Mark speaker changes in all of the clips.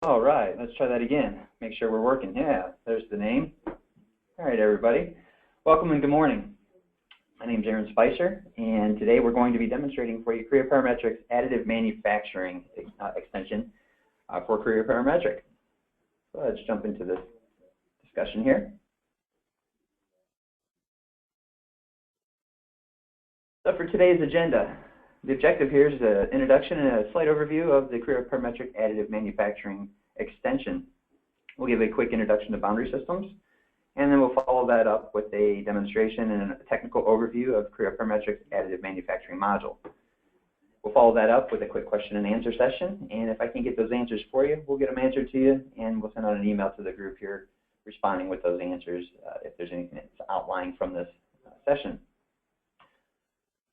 Speaker 1: All right, let's try that again. Make sure we're working. Yeah, there's the name. All right, everybody. Welcome and good morning. My name is Aaron Spicer, and today we're going to be demonstrating for you Creo Parametrics Additive Manufacturing extension for Creo Parametric. So let's jump into this discussion here. So for today's agenda, the objective here is an introduction and a slight overview of the Creo Parametric Additive Manufacturing extension. We'll give a quick introduction to boundary systems, and then we'll follow that up with a demonstration and a technical overview of Creo Parametric's Additive Manufacturing module. We'll follow that up with a quick question and answer session, and if I can get those answers for you, we'll get them answered to you, and we'll send out an email to the group here responding with those answers if there's anything that's outlined from this session.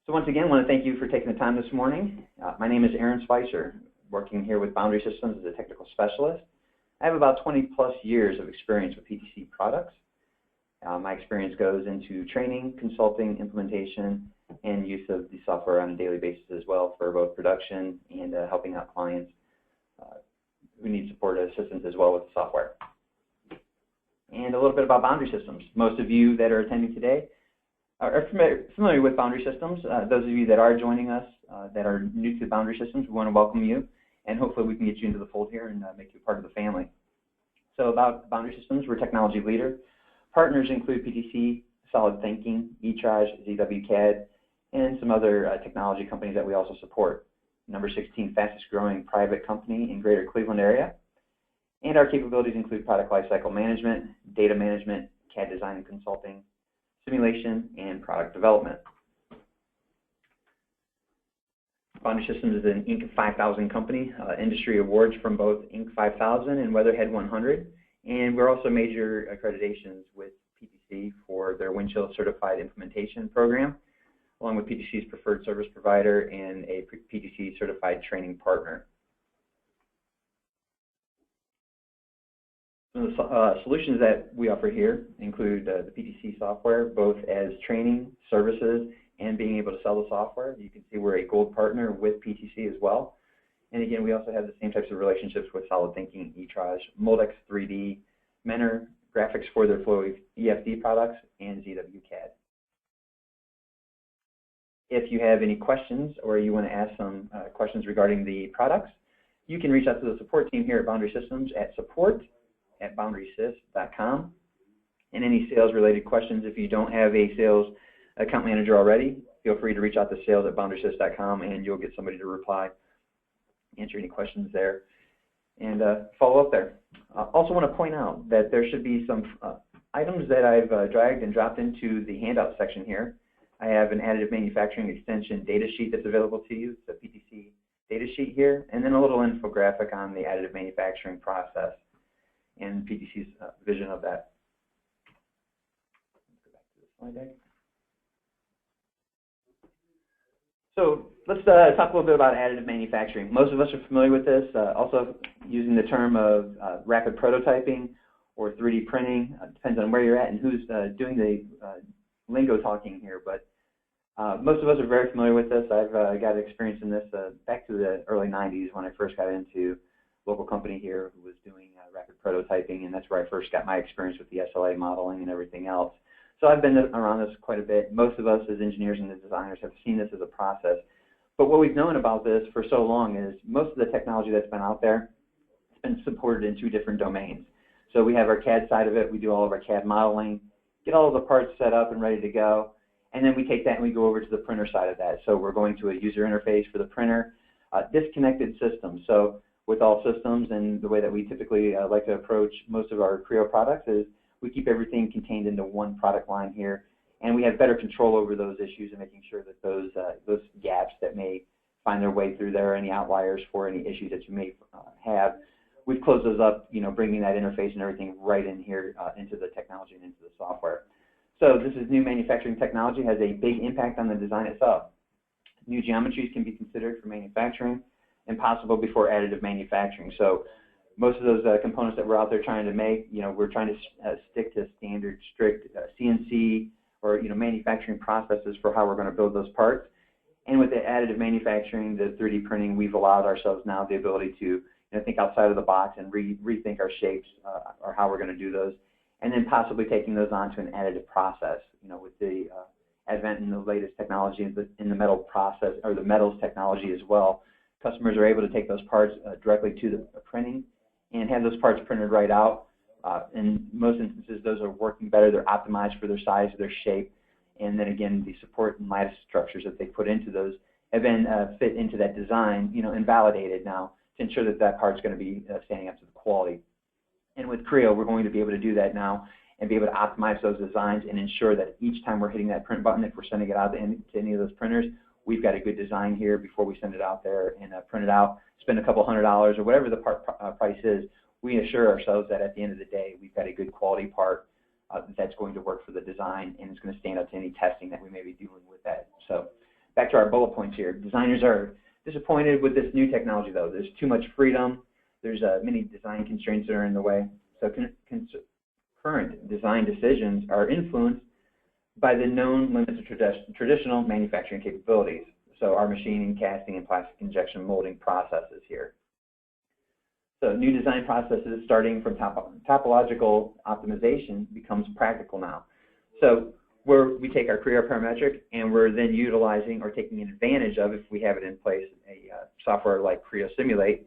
Speaker 1: So once again, I want to thank you for taking the time this morning. My name is Aaron Spicer, working here with Boundary Systems as a technical specialist. I have about 20+ years of experience with PTC products. My experience goes into training, consulting, implementation, and use of the software on a daily basis as well for both production and helping out clients who need support assistance as well with the software. And a little bit about boundary systems. Most of you that are attending today are familiar with boundary systems. Those of you that are joining us that are new to boundary systems, we want to welcome you, and hopefully we can get you into the fold here and make you part of the family. So about boundary systems, we're a technology leader. Partners include PTC, Solid Thinking, eTraj, ZWCAD, and some other technology companies that we also support. Number 16 fastest growing private company in greater Cleveland area. And our capabilities include product lifecycle management, data management, CAD design and consulting, simulation, and product development. Boundary Systems is an Inc. 5000 company, industry awards from both Inc. 5000 and Weatherhead 100, and we're also major accreditations with PTC for their Windchill Certified Implementation Program, along with PTC's preferred service provider and a PTC Certified Training Partner. Some of the solutions that we offer here include the PTC software, both as training, services, and being able to sell the software. You can see we're a gold partner with PTC as well. And again, we also have the same types of relationships with Solid Thinking, eTraj, Moldex 3D, Mentor, Graphics for their Flow EFD products, and ZWCAD. If you have any questions or you want to ask some questions regarding the products, you can reach out to the support team here at Boundary Systems at support@boundarysys.com. And any sales-related questions, if you don't have a sales account manager already, feel free to reach out to sales@boundarysys.com and you'll get somebody to reply, answer any questions there, and follow up there. I also want to point out that there should be some items that I've dragged and dropped into the handout section here. I have an additive manufacturing extension data sheet that's available to you. It's a PTC data sheet here, and then a little infographic on the additive manufacturing process and PTC's vision of that. Let's go back to the slide deck. So let's talk a little bit about additive manufacturing. Most of us are familiar with this, also using the term of rapid prototyping or 3D printing. Depends on where you're at and who's doing the lingo talking here, but most of us are very familiar with this. I've got experience in this back to the early 90s when I first got into local company here who was doing rapid prototyping, and that's where I first got my experience with the SLA modeling and everything else. So I've been around this quite a bit. Most of us as engineers and designers have seen this as a process. But what we've known about this for so long is most of the technology that's been out there has been supported in 2 different domains. So we have our CAD side of it. We do all of our CAD modeling, get all of the parts set up and ready to go, and then we take that and we go over to the printer side of that. So we're going to a user interface for the printer, disconnected systems. So with all systems, and the way that we typically like to approach most of our Creo products is we keep everything contained into one product line here, and we have better control over those issues and making sure that those gaps that may find their way through there, any outliers for any issues that you may have, we've closed those up, bringing that interface and everything right in here into the technology and into the software. So this is new manufacturing technology, has a big impact on the design itself. New geometries can be considered for manufacturing, impossible before additive manufacturing. So most of those components that we're out there trying to make, we're trying to stick to standard, strict CNC or manufacturing processes for how we're going to build those parts. And with the additive manufacturing, the 3D printing, we've allowed ourselves now the ability to think outside of the box and rethink our shapes or how we're going to do those, and then possibly taking those onto an additive process. With the advent in the latest technology in the metal process or the metals technology as well, customers are able to take those parts directly to the printing and have those parts printed right out. In most instances, those are working better. They're optimized for their size, their shape, and then again, the support and lattice structures that they put into those have been fit into that design, and validated now to ensure that that part's going to be standing up to the quality. And with Creo, we're going to be able to do that now and be able to optimize those designs and ensure that each time we're hitting that print button, if we're sending it out to any of those printers, we've got a good design here before we send it out there and print it out, spend a couple $100 or whatever the part price is. We assure ourselves that at the end of the day, we've got a good quality part that's going to work for the design and it's going to stand up to any testing that we may be dealing with that. So back to our bullet points here. Designers are disappointed with this new technology, though. There's too much freedom. There's many design constraints that are in the way. So current design decisions are influenced by the known limits of traditional manufacturing capabilities. So our machining, casting, and plastic injection molding processes here. So new design processes starting from topological optimization becomes practical now. So where we take our Creo parametric and we're then utilizing or taking advantage of, if we have it in place, a software like Creo Simulate,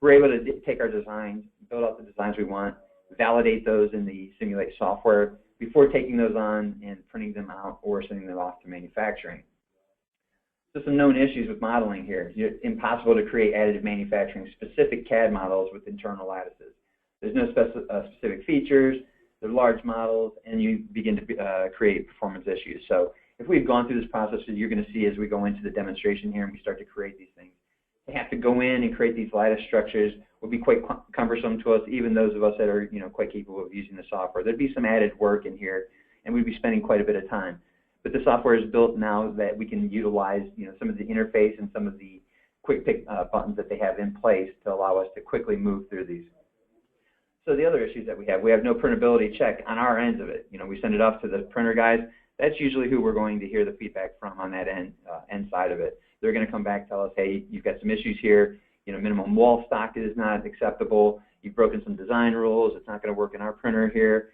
Speaker 1: we're able to take our designs, build out the designs we want, validate those in the Simulate software before taking those on and printing them out or sending them off to manufacturing. So some known issues with modeling here. It's impossible to create additive manufacturing specific CAD models with internal lattices. There's no specific features, they're large models, and you begin to create performance issues. So if we've gone through this process, you're going to see as we go into the demonstration here and we start to create these things, to have to go in and create these lattice structures would be quite cumbersome to us, even those of us that are quite capable of using the software. There'd be some added work in here, and we'd be spending quite a bit of time. But the software is built now that we can utilize some of the interface and some of the quick pick buttons that they have in place to allow us to quickly move through these. So the other issues that we have no printability check on our ends of it. We send it off to the printer guys. That's usually who we're going to hear the feedback from on that end side of it. They're going to come back and tell us, hey, you've got some issues here. Minimum wall stock is not acceptable. You've broken some design rules. It's not going to work in our printer here.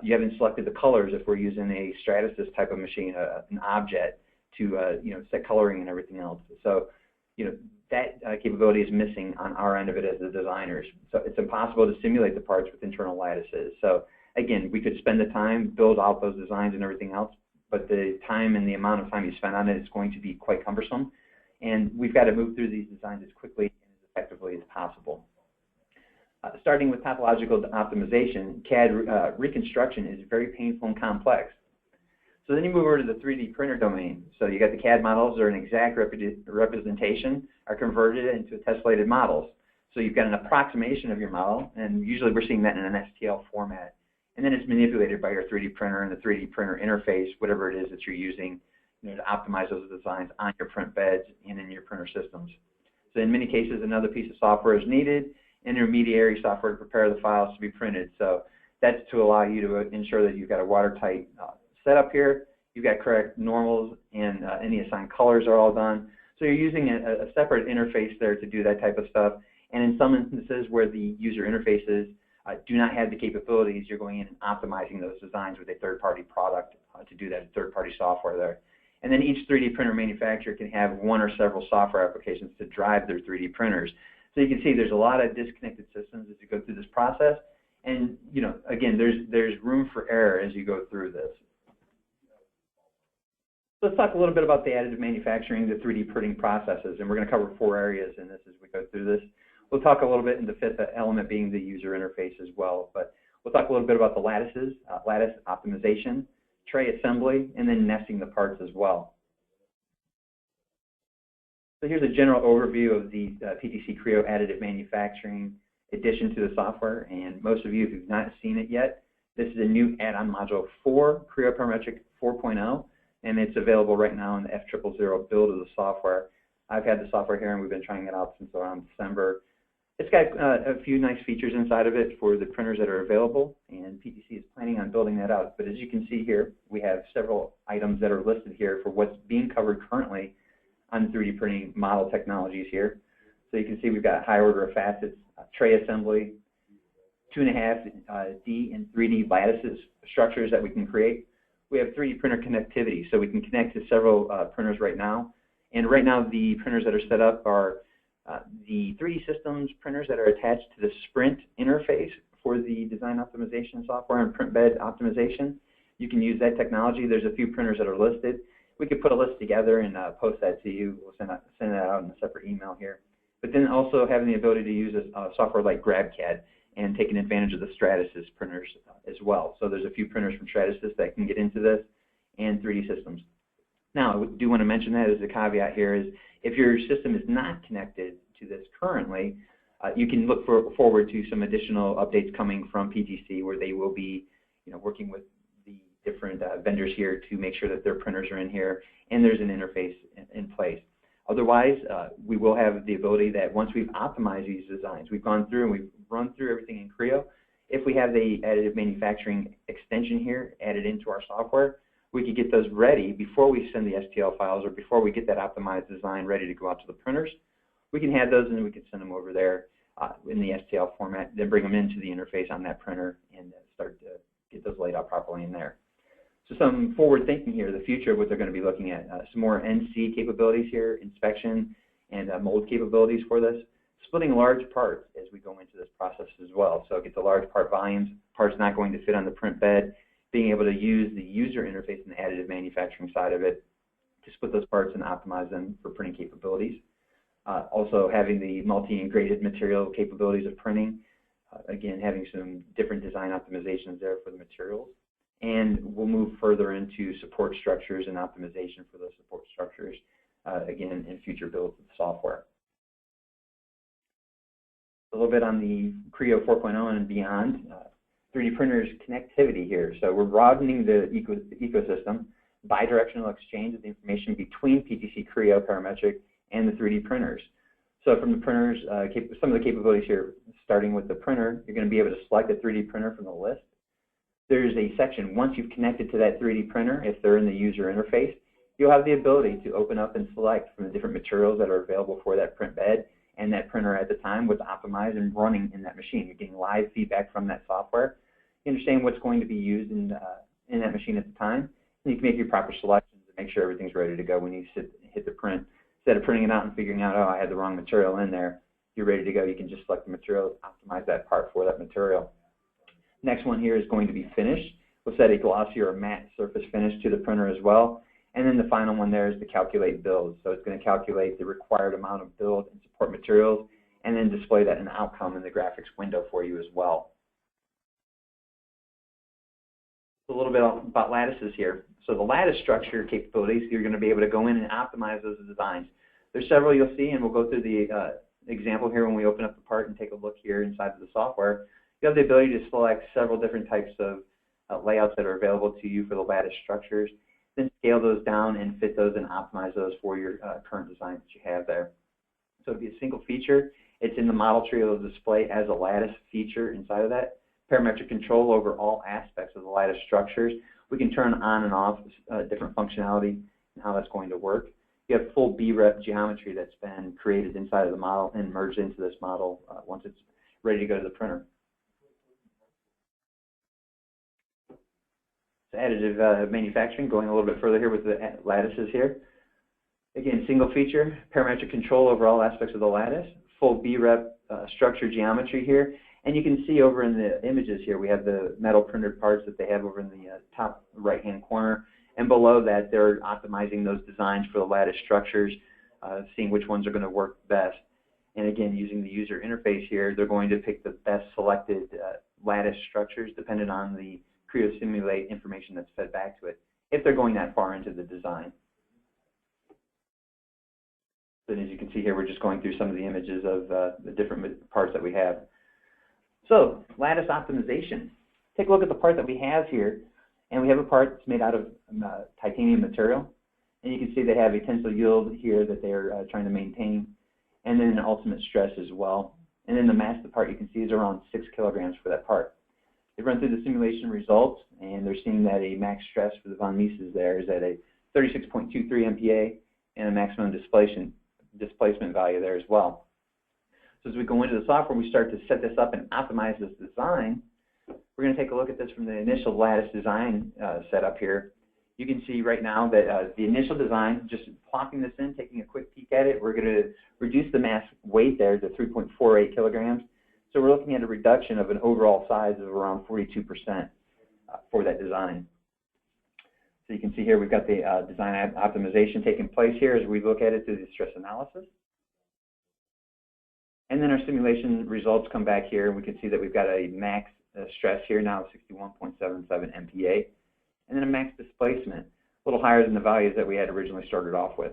Speaker 1: You haven't selected the colors if we're using a Stratasys type of machine, an object, to set coloring and everything else. So that capability is missing on our end of it as the designers. So it's impossible to simulate the parts with internal lattices. So again, we could spend the time, build out those designs and everything else, but the time and the amount of time you spend on it is going to be quite cumbersome. And we've got to move through these designs as quickly and as effectively as possible. Starting with pathological optimization, CAD reconstruction is very painful and complex. So then you move over to the 3D printer domain. So you got the CAD models are an exact representation, are converted into tessellated models. So you've got an approximation of your model, and usually we're seeing that in an STL format. And then it's manipulated by your 3D printer and the 3D printer interface, whatever it is that you're using to optimize those designs on your print beds and in your printer systems. So in many cases, another piece of software is needed, intermediary software to prepare the files to be printed. So that's to allow you to ensure that you've got a watertight setup here, you've got correct normals, and any assigned colors are all done. So you're using a separate interface there to do that type of stuff. And in some instances where the user interfaces do not have the capabilities, you're going in and optimizing those designs with a third-party product to do that, third-party software there. And then each 3D printer manufacturer can have one or several software applications to drive their 3D printers. So you can see there's a lot of disconnected systems as you go through this process. And, again, there's room for error as you go through this. So let's talk a little bit about the additive manufacturing, the 3D printing processes. And we're going to cover 4 areas in this as we go through this. We'll talk a little bit in the 5th element being the user interface as well. But we'll talk a little bit about the lattices, lattice optimization, tray assembly, and then nesting the parts as well. So here's a general overview of the PTC Creo additive manufacturing addition to the software. And most of you, if you've not seen it yet, this is a new add-on module for Creo Parametric 4.0, and it's available right now in the F000 build of the software. I've had the software here, and we've been trying it out since around December. It's got a few nice features inside of it for the printers that are available, and PTC is planning on building that out. But as you can see here, we have several items that are listed here for what's being covered currently on 3D printing model technologies here. So you can see we've got high order of facets, tray assembly, 2.5D and 3D lattices structures that we can create. We have 3D printer connectivity, so we can connect to several printers right now. And right now, the printers that are set up are the 3D Systems printers that are attached to the Sprint interface for the design optimization software and print bed optimization. You can use that technology. There's a few printers that are listed. We could put a list together and post that to you. We'll send that out in a separate email here. But then also having the ability to use a software like GrabCAD and taking advantage of the Lattices printers as well. So there's a few printers from Lattices that can get into this, and 3D Systems. Now, I do want to mention that as a caveat here is if your system is not connected to this currently, you can look forward to some additional updates coming from PTC where they will be working with the different vendors here to make sure that their printers are in here and there's an interface in place. Otherwise, we will have the ability that once we've optimized these designs, we've gone through and we've run through everything in Creo, if we have the additive manufacturing extension here added into our software, we could get those ready before we send the STL files or before we get that optimized design ready to go out to the printers. We can have those and then we can send them over there in the STL format, then bring them into the interface on that printer and start to get those laid out properly in there. So some forward thinking here, the future of what they're going to be looking at, some more NC capabilities here, inspection and mold capabilities for this, splitting large parts as we go into this process as well. So get the large part volumes, parts not going to fit on the print bed, being able to use the user interface and the additive manufacturing side of it to split those parts and optimize them for printing capabilities. Also having the multi-integrated material capabilities of printing, again having some different design optimizations there for the materials. And we'll move further into support structures and optimization for those support structures, again, in future builds of software. A little bit on the Creo 4.0 and beyond, 3D printers connectivity here. So we're broadening the ecosystem, bidirectional exchange of the information between PTC Creo parametric and the 3D printers. So from the printers, some of the capabilities here, starting with the printer, you're going to be able to select a 3D printer from the list. There's a section, once you've connected to that 3D printer, if they're in the user interface, you'll have the ability to open up and select from the different materials that are available for that print bed and that printer at the time, what's optimized and running in that machine. You're getting live feedback from that software. You understand what's going to be used in that machine at the time, and you can make your proper selections and make sure everything's ready to go when you hit the print. Instead of printing it out and figuring out, oh, I had the wrong material in there, you're ready to go. You can just select the material, optimize that part for that material. Next one here is going to be finished. We'll set a glossy or a matte surface finish to the printer as well. And then the final one there is to calculate build. So it's going to calculate the required amount of build and support materials and then display that in the outcome in the graphics window for you as well. A little bit about lattices here. So the lattice structure capabilities, you're going to be able to go in and optimize those designs. There's several you'll see, and we'll go through the example here when we open up the part and take a look here inside of the software. You have the ability to select several different types of layouts that are available to you for the lattice structures, then scale those down and fit those and optimize those for your current design that you have there. So it'll be a single feature. It's in the model tree. It'll display as a lattice feature inside of that. Parametric control over all aspects of the lattice structures. We can turn on and off different functionality and how that's going to work. You have full B-rep geometry that's been created inside of the model and merged into this model once it's ready to go to the printer. So additive manufacturing, going a little bit further here with the lattices here. Again, single feature, parametric control over all aspects of the lattice, full B-rep structure geometry here. And you can see over in the images here, we have the metal printed parts that they have over in the top right-hand corner. And below that, they're optimizing those designs for the lattice structures, seeing which ones are going to work best. And again, using the user interface here, they're going to pick the best selected lattice structures depending on the Creo Simulate information that's fed back to it, if they're going that far into the design. Then as you can see here, we're just going through some of the images of the different parts that we have. So, lattice optimization. Take a look at the part that we have here, and we have a part that's made out of titanium material. And you can see they have a tensile yield here that they're trying to maintain, and then an ultimate stress as well. And then the mass of the part you can see is around 6 kilograms for that part. They run through the simulation results, and they're seeing that a max stress for the von Mises there is at a 36.23 MPa and a maximum displacement value there as well. So as we go into the software, we start to set this up and optimize this design. We're going to take a look at this from the initial lattice design setup here. You can see right now that the initial design, just plopping this in, taking a quick peek at it, we're going to reduce the mass weight there to 3.48 kilograms. So we're looking at a reduction of an overall size of around 42% for that design. So you can see here we've got the design optimization taking place here as we look at it through the stress analysis. And then our simulation results come back here, and we can see that we've got a max stress here now of 61.77 MPa, and then a max displacement, a little higher than the values that we had originally started off with.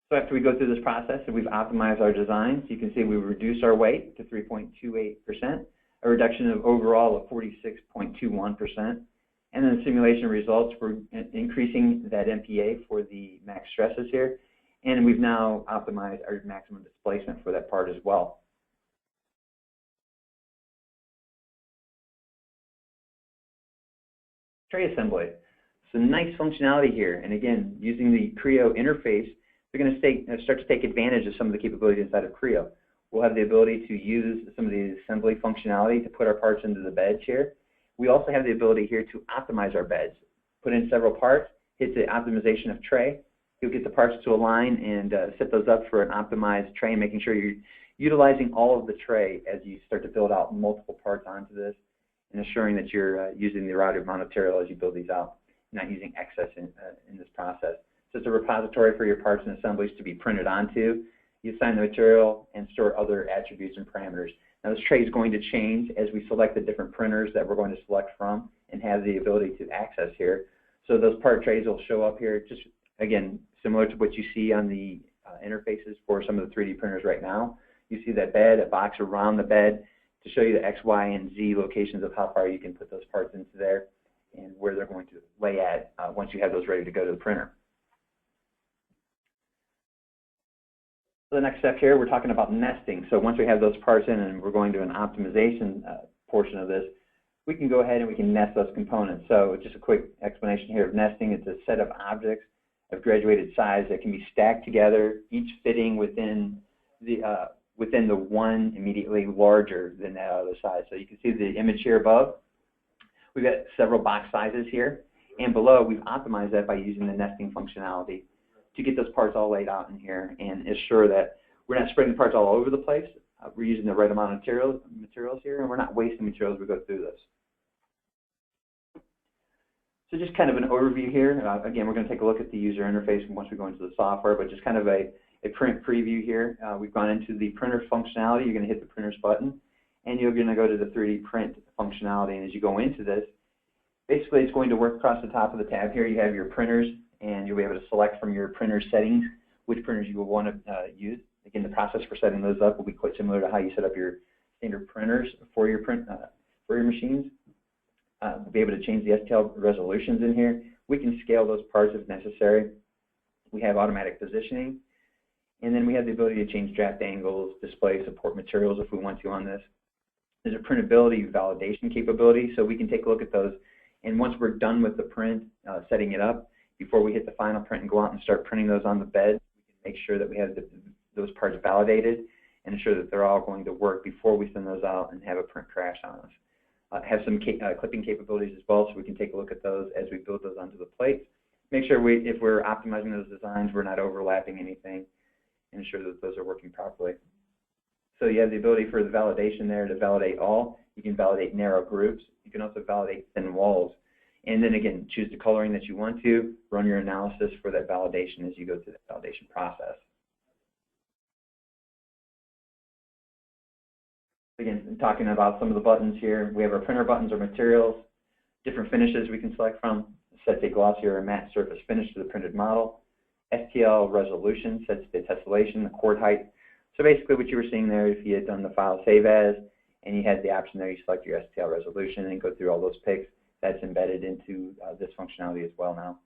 Speaker 1: So after we go through this process and we've optimized our designs, you can see we reduced our weight to 3.28%, a reduction of overall of 46.21%, and then the simulation results, we're increasing that MPa for the max stresses here, and we've now optimized our maximum displacement for that part as well. Tray assembly. So nice functionality here, and again, using the Creo interface, we're going to start to take advantage of some of the capabilities inside of Creo. We'll have the ability to use some of the assembly functionality to put our parts into the beds here. We also have the ability here to optimize our beds. Put in several parts, hit the optimization of tray. You'll get the parts to align and set those up for an optimized tray, making sure you're utilizing all of the tray as you start to build out multiple parts onto this, and ensuring that you're using the right amount of material as you build these out, not using excess in this process. So it's a repository for your parts and assemblies to be printed onto. You assign the material and store other attributes and parameters. Now this tray is going to change as we select the different printers that we're going to select from and have the ability to access here. So those part trays will show up here, just again, similar to what you see on the interfaces for some of the 3D printers right now. You see that bed, a box around the bed, to show you the X, Y, and Z locations of how far you can put those parts into there and where they're going to lay at once you have those ready to go to the printer. So the next step here, we're talking about nesting. So once we have those parts in and we're going to an optimization portion of this, we can go ahead and we can nest those components. So just a quick explanation here of nesting. It's a set of objects of graduated size that can be stacked together, each fitting within the one immediately larger than that other size. So you can see the image here above. We've got several box sizes here, and below we've optimized that by using the nesting functionality to get those parts all laid out in here and ensure that we're not spreading parts all over the place. We're using the right amount of materials here, and we're not wasting materials as we go through this. So just kind of an overview here. Again, we're going to take a look at the user interface once we go into the software, but just kind of a print preview here. We've gone into the printer functionality. You're going to hit the printers button, and you're going to go to the 3D print functionality. And as you go into this, basically it's going to work across the top of the tab here. You have your printers, and you'll be able to select from your printer settings which printers you will want to use. Again, the process for setting those up will be quite similar to how you set up your standard printers for your machines. We'll be able to change the Stl resolutions in here. We can scale those parts if necessary. We have automatic positioning, and then we have the ability to change draft angles, display, support materials if we want to on this. There's a printability validation capability, so we can take a look at those. And once we're done with the print, setting it up, before we hit the final print and go out and start printing those on the bed, we can make sure that we have those parts validated and ensure that they're all going to work before we send those out and have a print crash on us. Have some clipping capabilities as well, so we can take a look at those as we build those onto the plates. Make sure if we're optimizing those designs, we're not overlapping anything, and ensure that those are working properly. So you have the ability for the validation there to validate all. You can validate narrow groups. You can also validate thin walls. And then again, choose the coloring that you want to, run your analysis for that validation as you go through the validation process. Again, talking about some of the buttons here, we have our printer buttons or materials, different finishes we can select from, sets a glossy or a matte surface finish to the printed model. Stl Resolution sets the tessellation, the chord height. So basically what you were seeing there, if you had done the file save as, and you had the option there, you select your Stl Resolution and go through all those picks, that's embedded into this functionality as well now.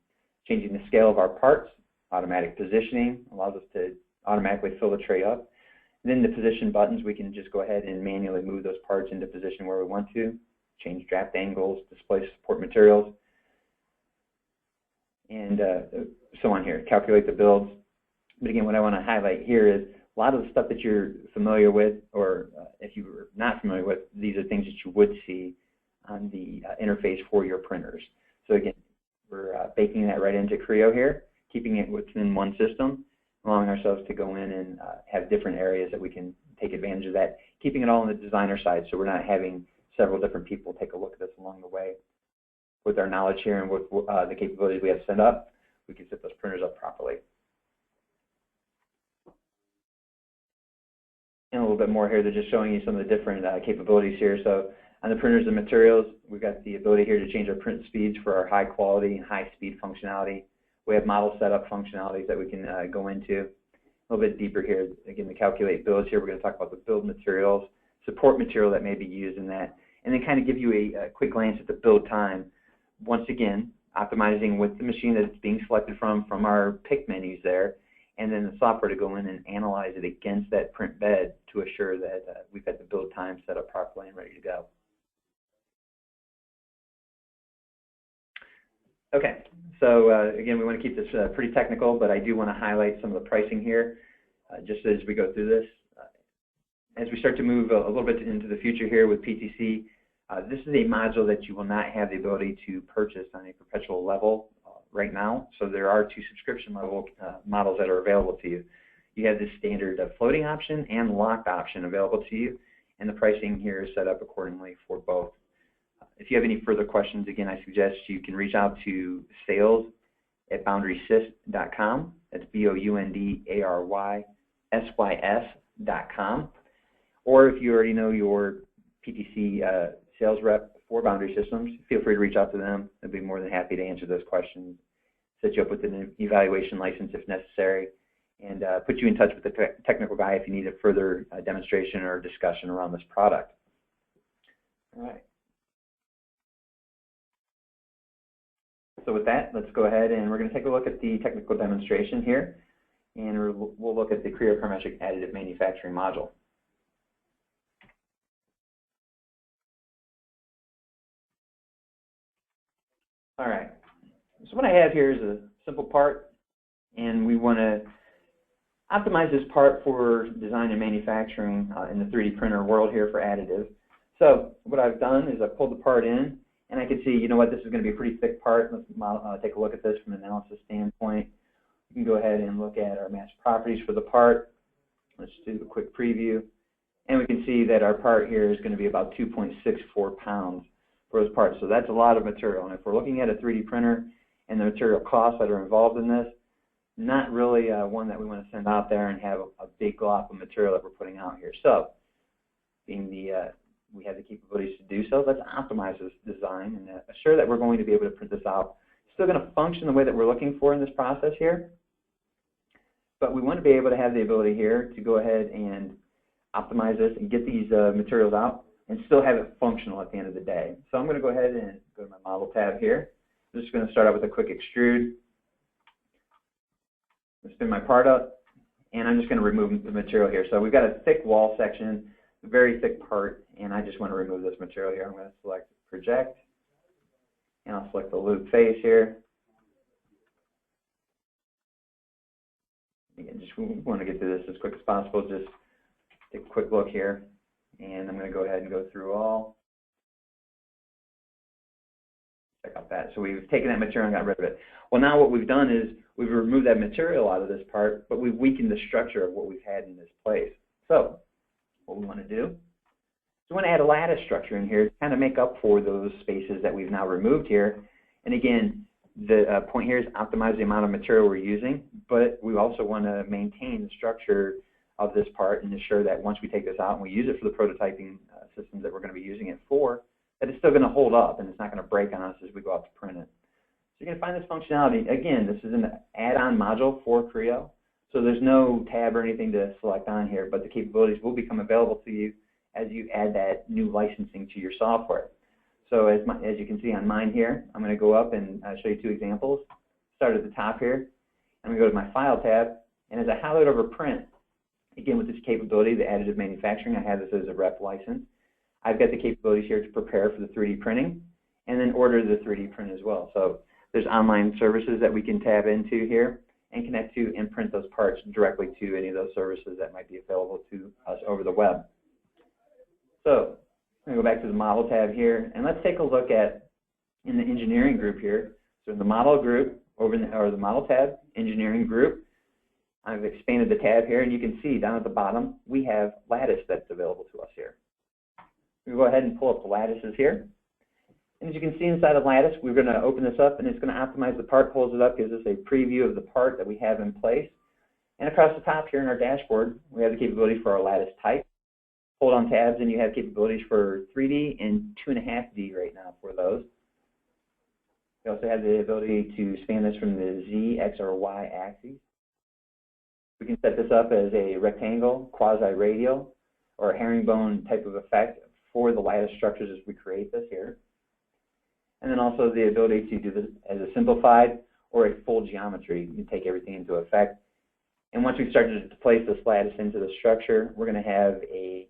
Speaker 1: Changing the scale of our parts, automatic positioning, allows us to automatically fill the tray up. And then the position buttons, we can just go ahead and manually move those parts into position where we want to, change draft angles, display support materials, and so on here. Calculate the builds, But again, what I want to highlight here is a lot of the stuff that you're familiar with, or if you were not familiar with, these are things that you would see on the interface for your printers. So again, we're baking that right into Creo here, keeping it within one system, allowing ourselves to go in and have different areas that we can take advantage of that, keeping it all on the designer side so we're not having several different people take a look at this along the way. With our knowledge here and with the capabilities we have set up, we can set those printers up properly. And a little bit more here, they're just showing you some of the different capabilities here. So on the printers and materials, we've got the ability here to change our print speeds for our high quality and high speed functionality. We have model setup functionalities that we can go into. A little bit deeper here, again, the calculate builds here. We're going to talk about the build materials, support material that may be used in that, and then kind of give you a quick glance at the build time. Once again, optimizing with the machine that it's being selected from our pick menus there, and then the software to go in and analyze it against that print bed to assure that we've got the build time set up properly and ready to go. Okay, so again, we want to keep this pretty technical, but I do want to highlight some of the pricing here just as we go through this. As we start to move a little bit into the future here with PTC, this is a module that you will not have the ability to purchase on a perpetual level right now. So there are two subscription level models that are available to you. You have the standard floating option and locked option available to you, and the pricing here is set up accordingly for both. If you have any further questions, again, I suggest you can reach out to sales@boundarysys.com. That's BOUNDARYSYS.com. Or if you already know your PTC sales rep for Boundary Systems, feel free to reach out to them. They'll be more than happy to answer those questions, set you up with an evaluation license if necessary, and put you in touch with the technical guy if you need a further demonstration or discussion around this product. All right. So with that, let's go ahead and we're going to take a look at the technical demonstration here, and we'll look at the Creo Parametric Additive Manufacturing module. All right, so what I have here is a simple part, and we want to optimize this part for design and manufacturing in the 3D printer world here for additive. So what I've done is I've pulled the part in, and I can see, you know what, this is going to be a pretty thick part. Let's take a look at this from an analysis standpoint. You can go ahead and look at our match properties for the part. Let's do a quick preview, and we can see that our part here is going to be about 2.64 pounds for those parts. So that's a lot of material, and if we're looking at a 3D printer and the material costs that are involved in this, not really one that we want to send out there and have a big glop of material that we're putting out here. So being we have the capabilities to do so, let's optimize this design and assure that we're going to be able to print this out. It's still going to function the way that we're looking for in this process here, but we want to be able to have the ability here to go ahead and optimize this and get these materials out and still have it functional at the end of the day. So I'm going to go ahead and go to my model tab here. I'm just going to start out with a quick extrude. Spin my part up, and I'm just going to remove the material here. So we've got a thick wall section, a very thick part, and I just want to remove this material here. I'm going to select project, and I'll select the loop face here. Again, just we want to get through this as quick as possible. Just take a quick look here, and I'm going to go ahead and go through all. Check out that. So we've taken that material and got rid of it. Well, now what we've done is we've removed that material out of this part, but we've weakened the structure of what we've had in this place. So what we want to do is we want to add a lattice structure in here to kind of make up for those spaces that we've now removed here. And again, the point here is optimize the amount of material we're using, but we also want to maintain the structure of this part and ensure that once we take this out and we use it for the prototyping systems that we're going to be using it for, that it's still going to hold up and it's not going to break on us as we go out to print it. So you're going to find this functionality. Again, this is an add-on module for Creo, so there's no tab or anything to select on here, but the capabilities will become available to you as you add that new licensing to your software. So as you can see on mine here, I'm going to go up and show you two examples. Start at the top here. I'm going to go to my File tab, and as I highlight over Print, again with this capability, the Additive Manufacturing, I have this as a rep license. I've got the capabilities here to prepare for the 3D printing and then order the 3D print as well. So there's online services that we can tab into here, and connect to and print those parts directly to any of those services that might be available to us over the web. So I'm going to go back to the Model tab here, and let's take a look at in the Engineering group here. So in the Model group, over in the Model tab, Engineering group, I've expanded the tab here, and you can see down at the bottom we have Lattice that's available to us here. We'll go ahead and pull up the Lattices here. And as you can see inside of Lattice, we're going to open this up, and it's going to optimize the part, pulls it up, gives us a preview of the part that we have in place. And across the top here in our dashboard, we have the capability for our Lattice type. Hold on tabs, and you have capabilities for 3D and 2.5D right now for those. We also have the ability to span this from the Z, X, or Y axes. We can set this up as a rectangle, quasi-radial, or a herringbone type of effect for the Lattice structures as we create this here. And then also the ability to do this as a simplified or a full geometry. You take everything into effect. And once we start to place this lattice into the structure, we're going to have a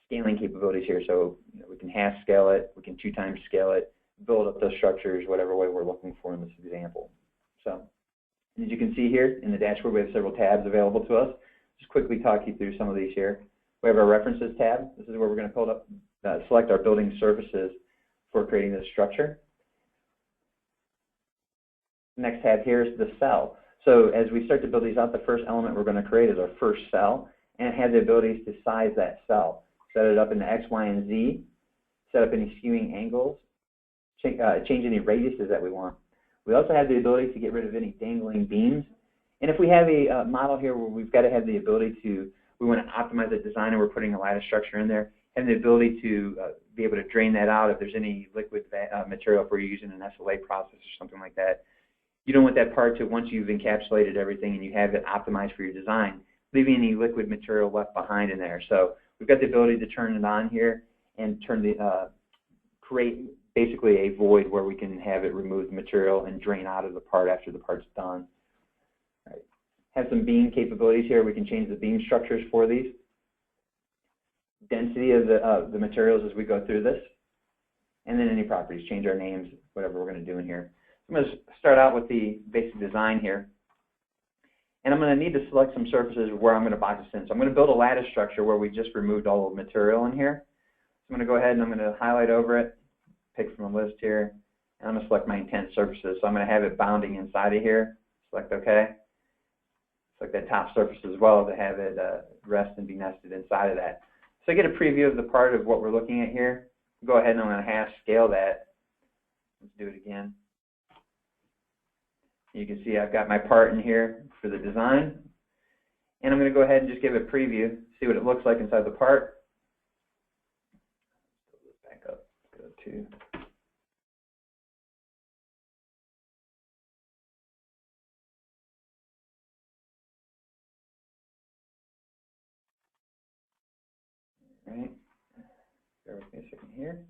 Speaker 1: scaling capabilities here. So we can half scale it, we can 2 times scale it, build up those structures whatever way we're looking for in this example. So as you can see here in the dashboard, we have several tabs available to us. Just quickly talk you through some of these here. We have our References tab. This is where we're going to pull up, select our building surfaces for creating this structure. The next tab here is the cell. So as we start to build these out, the first element we're going to create is our first cell, and it has the abilities to size that cell. Set it up into X, Y, and Z, set up any skewing angles, change any radiuses that we want. We also have the ability to get rid of any dangling beams. And if we have a model here where we've got to have the ability to, we want to optimize the design and we're putting a lattice structure in there, have the ability to be able to drain that out if there's any liquid material if we're using an Escalate process or something like that. You don't want that part to, once you've encapsulated everything and you have it optimized for your design, leaving any liquid material left behind in there. So we've got the ability to turn it on here and turn the, create basically a void where we can have it remove the material and drain out of the part after the part's done. All right. Have some beam capabilities here. We can change the beam structures for these. Density of the materials as we go through this. And then any properties, change our names, whatever we're going to do in here. I'm going to start out with the basic design here. And I'm going to need to select some surfaces where I'm going to box this in. So I'm going to build a lattice structure where we just removed all the material in here. So I'm going to go ahead and I'm going to highlight over it, pick from a list here, and I'm going to select my intent surfaces. So I'm going to have it bounding inside of here. Select OK. Select that top surface as well to have it rest and be nested inside of that. So I get a preview of the part of what we're looking at here. Go ahead and I'm going to half scale that. Let's do it again. You can see I've got my part in here for the design. And I'm going to go ahead and just give it a preview, see what it looks like inside the part. Back up, go to. All right, bear with me a second here.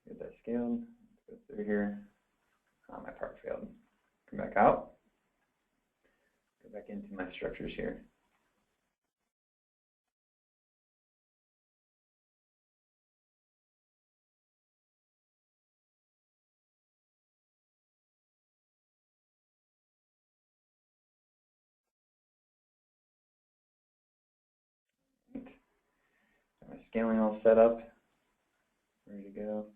Speaker 1: Get that scaled, go through here. Oh, my part failed. Come back out. Go back into my structures here. Got my scaling all set up, ready to go.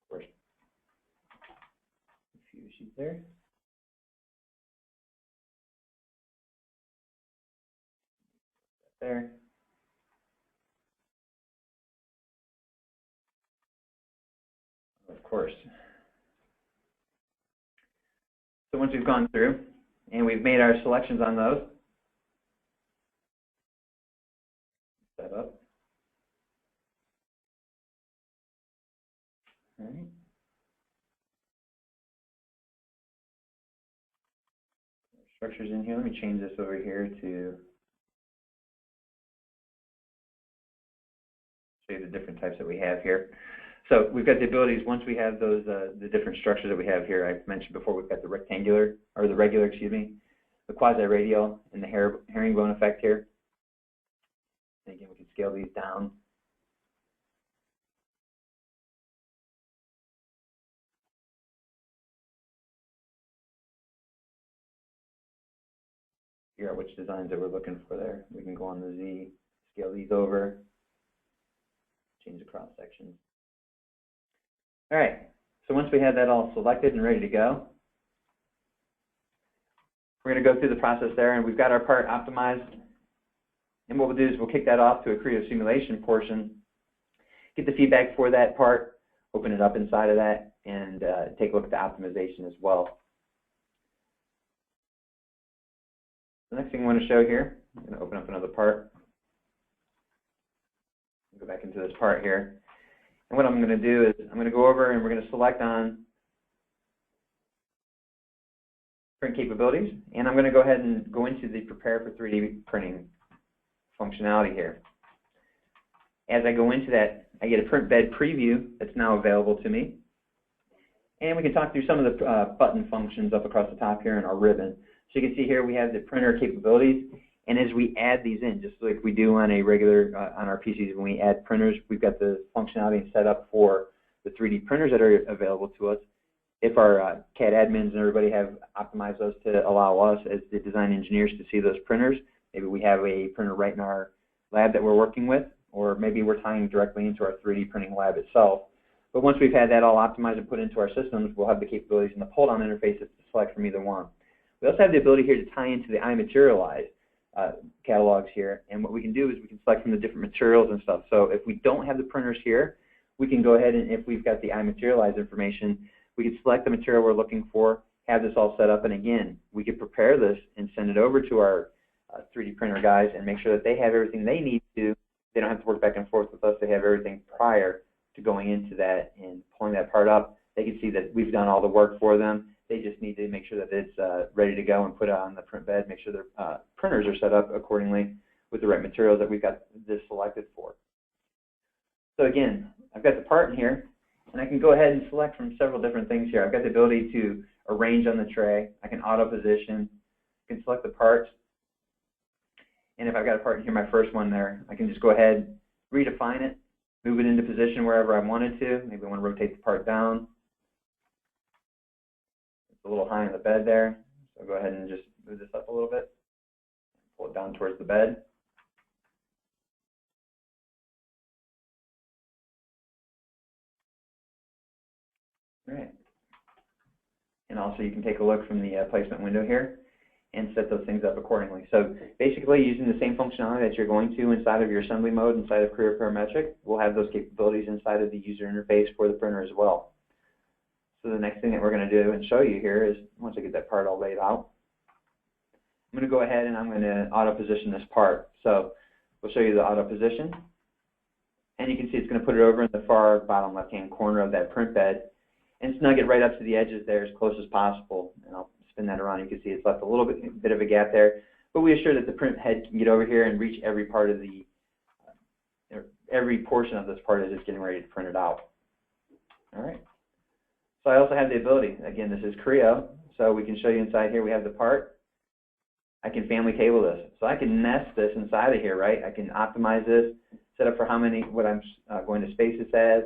Speaker 1: Of course, a few issues there. There. Of course. So once we've gone through and we've made our selections on those, set up. All right. Structures in here. Let me change this over here to show you the different types that we have here. So we've got the abilities, once we have those, the different structures that we have here, I mentioned before, we've got the rectangular, or the regular, excuse me, the quasi-radial, and the herringbone effect here. And again, we can scale these down. figure out which designs that we're looking for there. We can go on the Z, scale these over, change the cross sections. All right, so once we have that all selected and ready to go, we're going to go through the process there, and we've got our part optimized. And what we'll do is we'll kick that off to a Creo simulation portion, get the feedback for that part, open it up inside of that, and take a look at the optimization as well. The next thing I want to show here, I'm going to open up another part. Go back into this part here. And what I'm going to do is I'm going to go over and we're going to select on print capabilities, and I'm going to go ahead and go into the prepare for 3D printing functionality here. As I go into that, I get a print bed preview that's now available to me. And we can talk through some of the button functions up across the top here in our ribbon. So you can see here we have the printer capabilities, and as we add these in, just like we do on a regular, on our PCs when we add printers, we've got the functionality set up for the 3D printers that are available to us. If our CAD admins and everybody have optimized those to allow us as the design engineers to see those printers, maybe we have a printer right in our lab that we're working with, or maybe we're tying directly into our 3D printing lab itself. But once we've had that all optimized and put into our systems, we'll have the capabilities in the pull-down interfaces to select from either one. We also have the ability here to tie into the iMaterialize catalogs here, and what we can do is we can select from the different materials and stuff. So if we don't have the printers here, we can go ahead and, if we've got the iMaterialize information, we can select the material we're looking for, have this all set up, and again, we could prepare this and send it over to our 3D printer guys and make sure that they have everything they need to. They don't have to work back and forth with us. They have everything prior to going into that and pulling that part up. They can see that we've done all the work for them. They just need to make sure that it's ready to go and put it on the print bed, make sure their printers are set up accordingly with the right materials that we've got this selected for. So again, I've got the part in here, and I can go ahead and select from several different things here. I've got the ability to arrange on the tray. I can auto position. I can select the parts. And if I've got a part in here, my first one there, I can just go ahead, redefine it, move it into position wherever I wanted to. Maybe I want to rotate the part down. It's a little high in the bed there. So I'll go ahead and just move this up a little bit. Pull it down towards the bed. All right. And also you can take a look from the placement window here and set those things up accordingly. So basically, using the same functionality that you're going to inside of your assembly mode, inside of Creo Parametric, we'll have those capabilities inside of the user interface for the printer as well. So the next thing that we're going to do and show you here is, once I get that part all laid out, I'm going to go ahead and I'm going to auto position this part. So we'll show you the auto position, and you can see it's going to put it over in the far bottom left-hand corner of that print bed and snug it right up to the edges there as close as possible. And I'll spin that around. You can see it's left a little bit of a gap there, but we assure that the print head can get over here and reach every part of the, every portion of this part as it's getting ready to print it out. All right. So I also have the ability, again, this is Creo, so we can show you inside here we have the part. I can family table this. So I can nest this inside of here, right? I can optimize this, set up for how many, what I'm going to space this as,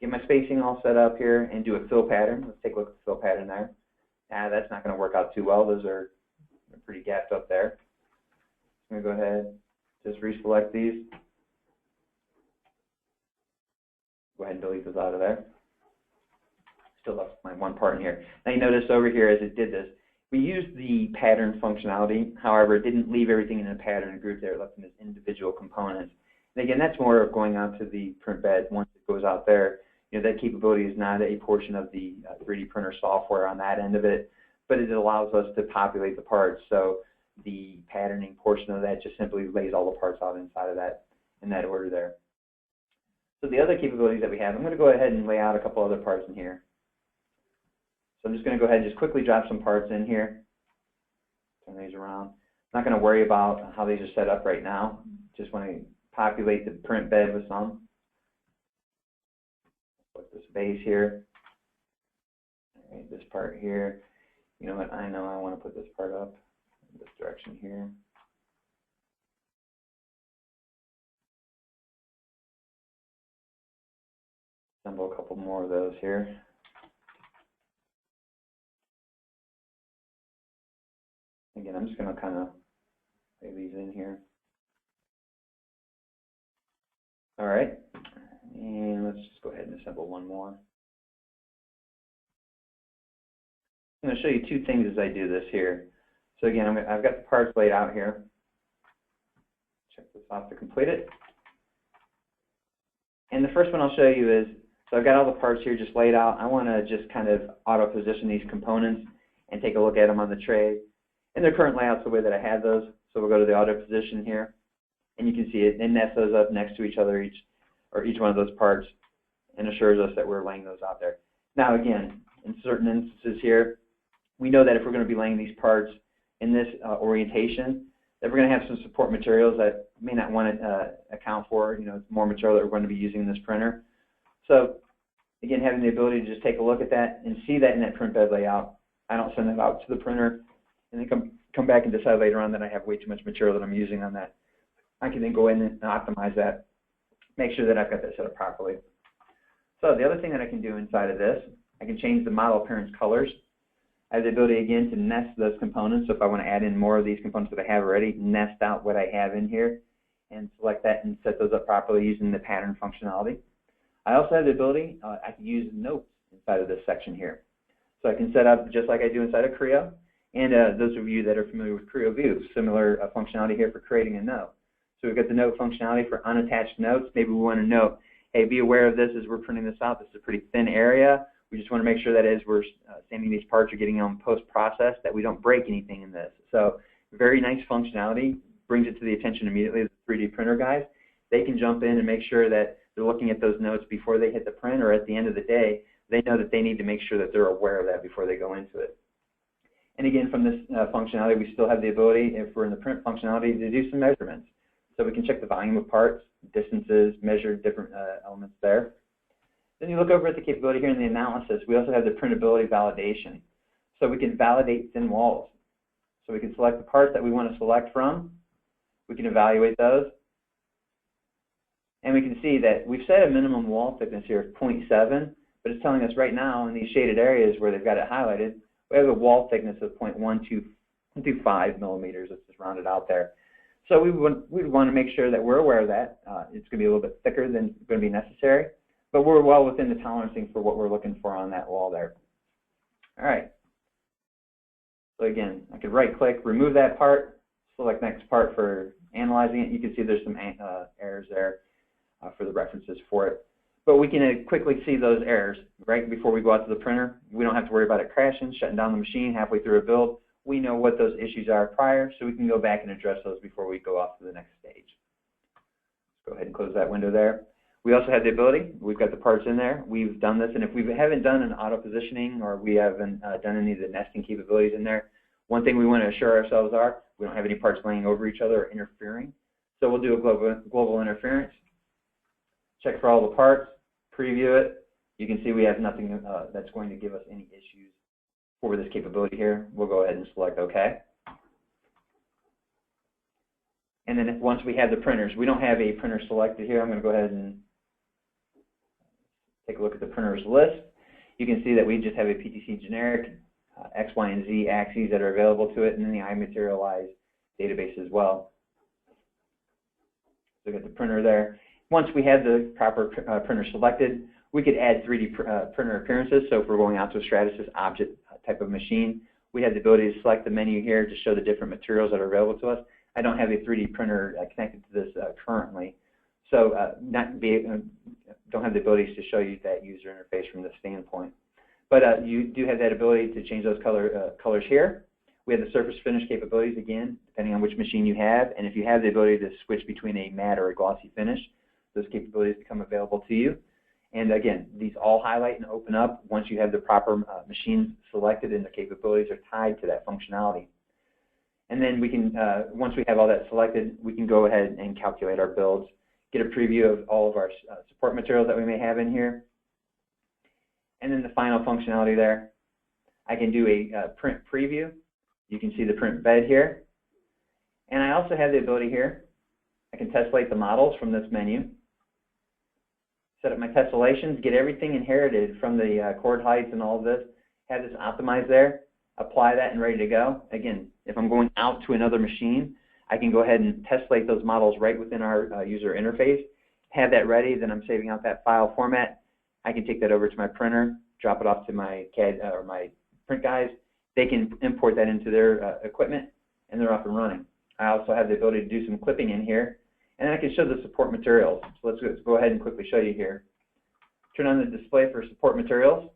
Speaker 1: get my spacing all set up here, and do a fill pattern. Let's take a look at the fill pattern there. That's not going to work out too well. Those are pretty gapped up there. I'm going to go ahead, just reselect these. Go ahead and delete those out of there. Still left my one part in here. Now you notice over here as it did this, we used the pattern functionality. However, it didn't leave everything in a pattern group there. It left them as individual components. And again, that's more of going out to the print bed once it goes out there. You know, that capability is not a portion of the 3D printer software on that end of it, but it allows us to populate the parts. So the patterning portion of that just simply lays all the parts out inside of that, in that order there. So the other capabilities that we have, I'm going to go ahead and lay out a couple other parts in here. So I'm just going to go ahead and just quickly drop some parts in here. Turn these around. I'm not going to worry about how these are set up right now. Just want to populate the print bed with some. Put this base here. All right, this part here. You know what? I know I want to put this part up in this direction here. Assemble a couple more of those here. Again, I'm just going to kind of Save these in here. All right, and let's just go ahead and assemble one more. I'm going to show you two things as I do this here. So again, I've got the parts laid out here. Check this off to complete it. And the first one I'll show you is, so I've got all the parts here just laid out. I want to just kind of auto-position these components and take a look at them on the tray. And their current layout's the way that I have those. So we'll go to the auto-position here. And you can see it nets those up next to each other, each one of those parts, and assures us that we're laying those out there. Now again, in certain instances here, we know that if we're going to be laying these parts in this orientation, that we're going to have some support materials that may not want to account for, more material that we're going to be using in this printer. So again, having the ability to just take a look at that and see that in that print bed layout, I don't send that out to the printer and then come back and decide later on that I have way too much material that I'm using on that. I can then go in and optimize that, make sure that I've got that set up properly. So the other thing that I can do inside of this, I can change the model appearance colors. I have the ability again to nest those components. So if I want to add in more of these components that I have already, nest out what I have in here and select that and set those up properly using the pattern functionality. I also have the ability, I can use notes inside of this section here. So I can set up just like I do inside of Creo. And those of you that are familiar with Creo View, similar functionality here for creating a note. So we've got the note functionality for unattached notes. Maybe we want to note, hey, be aware of this as we're printing this out. This is a pretty thin area. We just want to make sure that as we're sanding these parts or getting them post-process that we don't break anything in this. So very nice functionality, brings it to the attention immediately of the 3D printer guys. They can jump in and make sure that they're looking at those notes before they hit the print, or at the end of the day, they know that they need to make sure that they're aware of that before they go into it. And again, from this functionality, we still have the ability, if we're in the print functionality, to do some measurements. So we can check the volume of parts, distances, measure different elements there. Then you look over at the capability here in the analysis. We also have the printability validation. So we can validate thin walls. So we can select the parts that we want to select from. We can evaluate those. And we can see that we've set a minimum wall thickness here of 0.7, but it's telling us right now in these shaded areas where they've got it highlighted, we have a wall thickness of 0.125 millimeters. Let's just round it out there. So we would want to make sure that we're aware of that. It's going to be a little bit thicker than going to be necessary, but we're well within the tolerancing for what we're looking for on that wall there. All right. So again, I could right-click, remove that part, select next part for analyzing it. You can see there's some errors there for the references for it. But we can quickly see those errors right before we go out to the printer. We don't have to worry about it crashing, shutting down the machine halfway through a build. We know what those issues are prior, so we can go back and address those before we go off to the next stage. Let's go ahead and close that window there. We also have the ability, we've got the parts in there. We've done this, and if we haven't done an auto positioning or we haven't done any of the nesting capabilities in there, one thing we want to assure ourselves are we don't have any parts laying over each other or interfering. So we'll do a global interference. Check for all the parts, preview it. You can see we have nothing that's going to give us any issues for this capability here. We'll go ahead and select OK. And then once we have the printers, we don't have a printer selected here. I'm going to go ahead and take a look at the printers list. You can see that we just have a PTC generic, X, Y, and Z axes that are available to it, and then the iMaterialize database as well. So we got the printer there. Once we have the proper printer selected, we could add 3D printer appearances. So if we're going out to a Stratasys object type of machine, we have the ability to select the menu here to show the different materials that are available to us. I don't have a 3D printer connected to this currently, so don't have the abilities to show you that user interface from this standpoint. But you do have that ability to change those colors here. We have the surface finish capabilities, again, depending on which machine you have, and if you have the ability to switch between a matte or a glossy finish, those capabilities become available to you. And again, these all highlight and open up once you have the proper machines selected and the capabilities are tied to that functionality. And then we can, once we have all that selected, we can go ahead and calculate our builds, get a preview of all of our support materials that we may have in here. And then the final functionality there, I can do a print preview. You can see the print bed here. And I also have the ability here, I can tessellate the models from this menu, set up my tessellations, get everything inherited from the chord heights and all of this, have this optimized there, apply that and ready to go. Again, if I'm going out to another machine, I can go ahead and tessellate those models right within our user interface, have that ready, then I'm saving out that file format. I can take that over to my printer, drop it off to my CAD or my print guys. They can import that into their equipment, and they're up and running. I also have the ability to do some clipping in here, and then I can show the support materials. So let's go ahead and quickly show you here. Turn on the display for support materials,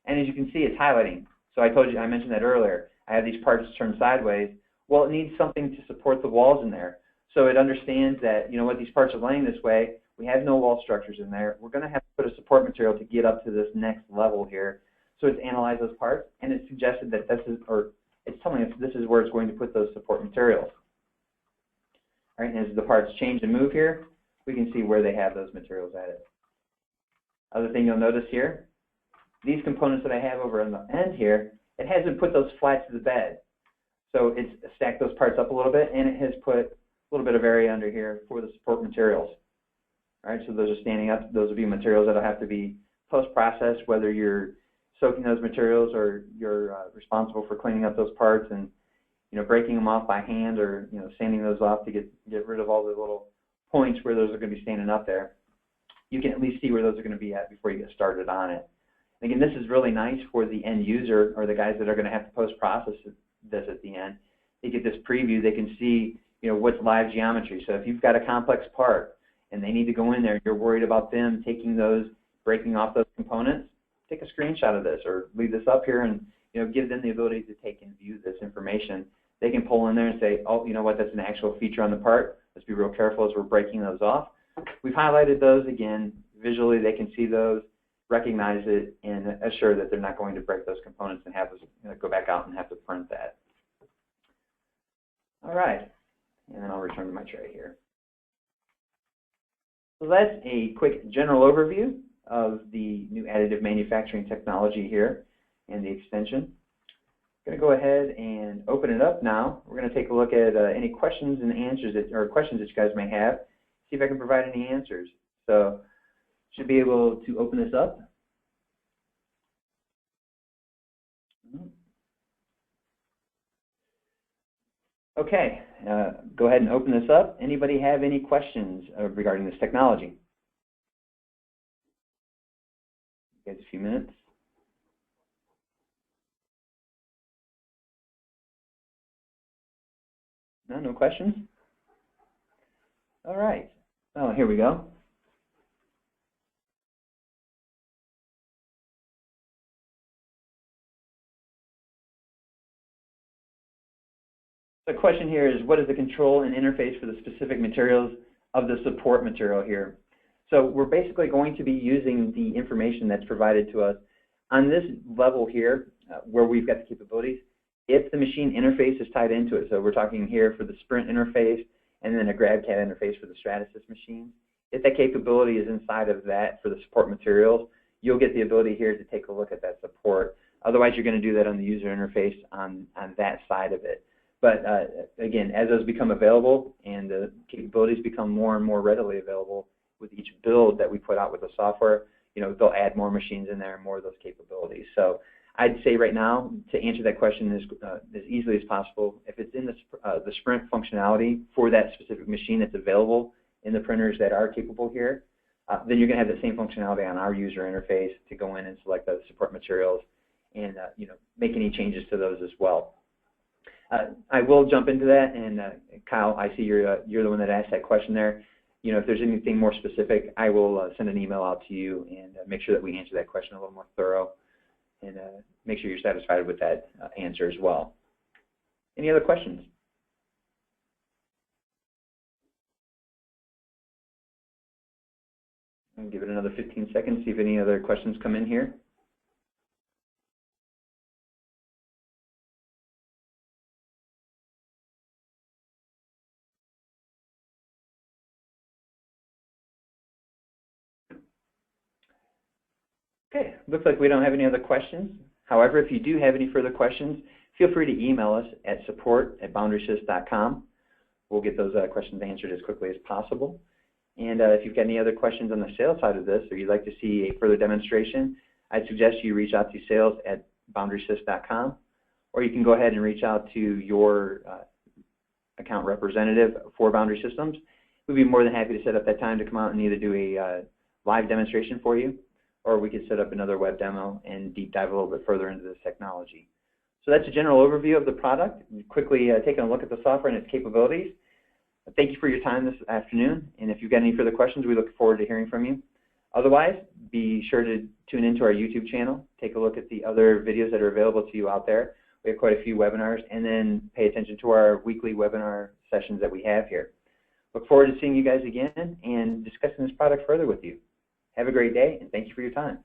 Speaker 1: and as you can see, it's highlighting. So I mentioned that earlier. I have these parts turned sideways. Well, it needs something to support the walls in there. So it understands that, you know what, these parts are laying this way. We have no wall structures in there. We're going to have to put a support material to get up to this next level here. So it's analyzed those parts, and it's suggested that this is, or it's telling us this is where it's going to put those support materials. All right, and as the parts change and move here, we can see where they have those materials at it. Other thing you'll notice here, these components that I have over on the end here, it hasn't put those flat to the bed. So it's stacked those parts up a little bit, and it has put a little bit of area under here for the support materials. All right, so those are standing up. Those will be materials that will have to be post-processed, whether you're soaking those materials or you're responsible for cleaning up those parts and, you know, breaking them off by hand, or, you know, sanding those off to get rid of all the little points where those are going to be standing up there. You can at least see where those are going to be at before you get started on it. Again, this is really nice for the end user or the guys that are going to have to post-process this at the end. They get this preview. They can see, you know, what's live geometry. So if you've got a complex part and they need to go in there, you're worried about them taking those, breaking off those components, take a screenshot of this or leave this up here and, you know, give them the ability to take and view this information. They can pull in there and say, oh, you know what, that's an actual feature on the part. Let's be real careful as we're breaking those off. We've highlighted those again. Visually, they can see those, recognize it, and assure that they're not going to break those components and have us, you know, go back out and have to print that. All right, and then I'll return to my tray here. So that's a quick general overview of the new additive manufacturing technology here and the extension. I'm going to go ahead and open it up now. We're going to take a look at any questions and answers or questions that you guys may have. See if I can provide any answers. So should be able to open this up. Okay, go ahead and open this up. Anybody have any questions regarding this technology? You guys a few minutes. No questions? All right. Oh, here we go. The question here is, what is the control and interface for the specific materials of the support material here? So we're basically going to be using the information that's provided to us on this level here, where we've got the capabilities, if the machine interface is tied into it. So we're talking here for the Sprint interface and then a GrabCAD interface for the Stratasys machine. If that capability is inside of that for the support materials, you'll get the ability here to take a look at that support. Otherwise, you're going to do that on the user interface on that side of it. But again, as those become available and the capabilities become more and more readily available with each build that we put out with the software, you know, they'll add more machines in there and more of those capabilities. So I'd say right now, to answer that question as easily as possible, if it's in the Sprint functionality for that specific machine that's available in the printers that are capable here, then you're going to have the same functionality on our user interface to go in and select those support materials and you know, make any changes to those as well. I will jump into that, and Kyle, I see you're the one that asked that question there. You know, if there's anything more specific, I will send an email out to you and make sure that we answer that question a little more thorough, and make sure you're satisfied with that answer as well. Any other questions? I'll give it another 15 seconds, see if any other questions come in here. Okay, looks like we don't have any other questions. However, if you do have any further questions, feel free to email us at support@boundarysys.com. We'll get those questions answered as quickly as possible. And if you've got any other questions on the sales side of this, or you'd like to see a further demonstration, I'd suggest you reach out to sales@boundarysys.com, or you can go ahead and reach out to your account representative for Boundary Systems. We'd be more than happy to set up that time to come out and either do a live demonstration for you, or we could set up another web demo and deep dive a little bit further into this technology. So that's a general overview of the product. Quickly taking a look at the software and its capabilities. Thank you for your time this afternoon, and if you've got any further questions, we look forward to hearing from you. Otherwise, be sure to tune into our YouTube channel, take a look at the other videos that are available to you out there. We have quite a few webinars, and then pay attention to our weekly webinar sessions that we have here. Look forward to seeing you guys again and discussing this product further with you. Have a great day, and thank you for your time.